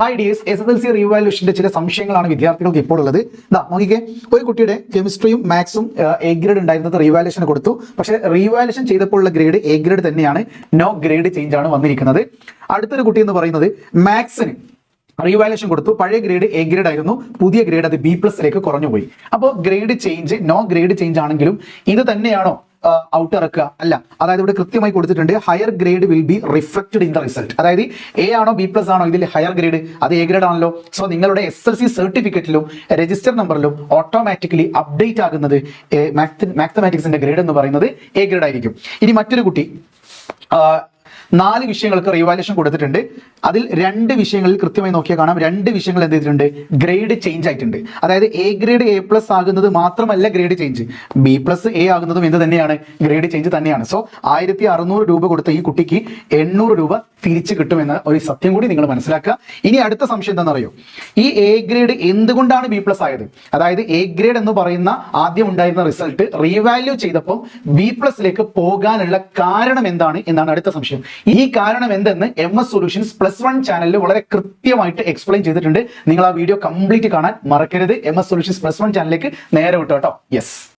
Hi dears, SSLC റീവാലുവേഷന്റെ ചില സംശയങ്ങളാണ് വിദ്യാർത്ഥികൾക്ക് ഇപ്പോൾ ഉള്ളത്. നോക്കിക്കേ, ഒരു കുട്ടിയുടെ കെമിസ്ട്രിയും മാത്സും എ ഗ്രേഡ് ഉണ്ടായിരുന്നത് റീവാലുവേഷൻ കൊടുത്തു. പക്ഷേ റീവാലുവേഷൻ ചെയ്തപ്പോഴുള്ള ഗ്രേഡ് എ ഗ്രേഡ് തന്നെയാണ്, നോ ഗ്രേഡ് ചേഞ്ച് ആണ് വന്നിരിക്കുന്നത്. അടുത്തൊരു കുട്ടി എന്ന് പറയുന്നത് മാത്സിന് റീവാലുവേഷൻ കൊടുത്തു, പഴയ ഗ്രേഡ് എ ഗ്രേഡ് ആയിരുന്നു, പുതിയ ഗ്രേഡ് അത് B+ലേക്ക് കുറഞ്ഞുപോയി. അപ്പോൾ grade change no grade change ആണെങ്കിലും ഇത് തന്നെയാണോ ഔട്ട് ഇറക്കുക? അല്ല. അതായത് ഇവിടെ കൃത്യമായി കൊടുത്തിട്ടുണ്ട്, higher grade will be reflected in the result. അതായത് എ ആണോ B+ ആണോ ഇതിൽ ഹയർ ഗ്രേഡ്, അത് എ ഗ്രേഡ് ആണല്ലോ. സോ നിങ്ങളുടെ SSLC സർട്ടിഫിക്കറ്റിലും രജിസ്റ്റർ നമ്പറിലും ഓട്ടോമാറ്റിക്കലി അപ്ഡേറ്റ് ആകുന്നത് മാത്തമാറ്റിക്സിന്റെ ഗ്രേഡ് എന്ന് പറയുന്നത് എ ഗ്രേഡ് ആയിരിക്കും. ഇനി മറ്റൊരു കുട്ടി 4 വിഷയങ്ങൾക്ക് റീവാലുവേഷൻ കൊടുത്തിട്ടുണ്ട്. അതിൽ 2 വിഷയങ്ങളിൽ കൃത്യമായി നോക്കിയാൽ കാണാം, 2 വിഷയങ്ങൾ എന്ത് ചെയ്തിട്ടുണ്ട്, ഗ്രേഡ് ചേഞ്ച് ആയിട്ടുണ്ട്. അതായത് എ ഗ്രേഡ് A+ ആകുന്നത് മാത്രമല്ല ഗ്രേഡ് ചേഞ്ച്, B+ A ആകുന്നതും എന്ത് തന്നെയാണ്, ഗ്രേഡ് ചേഞ്ച് തന്നെയാണ്. സോ 1600 രൂപ കൊടുത്ത ഈ കുട്ടിക്ക് 800 രൂപ തിരിച്ചു കിട്ടുമെന്ന ഒരു സത്യം കൂടി നിങ്ങൾ മനസ്സിലാക്കുക. ഇനി അടുത്ത സംശയം എന്താണെന്നറിയോ, ഈ എ ഗ്രേഡ് എന്തുകൊണ്ടാണ് B+ ആയത്? അതായത് എ ഗ്രേഡ് എന്ന് പറയുന്ന ആദ്യം ഉണ്ടായിരുന്ന റിസൾട്ട് റീവാല്യൂ ചെയ്തപ്പോൾ B+ലേക്ക് പോകാനുള്ള കാരണം എന്താണ് എന്നാണ് അടുത്ത സംശയം. ഈ കാരണം എന്തെന്ന് MS സൊല്യൂഷൻസ് +1 ചാനലിൽ വളരെ കൃത്യമായിട്ട് എക്സ്പ്ലെയിൻ ചെയ്തിട്ടുണ്ട്. നിങ്ങൾ ആ വീഡിയോ കംപ്ലീറ്റ് കാണാൻ മറക്കരുത്. MS സൊല്യൂഷൻസ് +1 ചാനലിലേക്ക് നേരെ വിട്ടോ കേട്ടോ. യെസ്.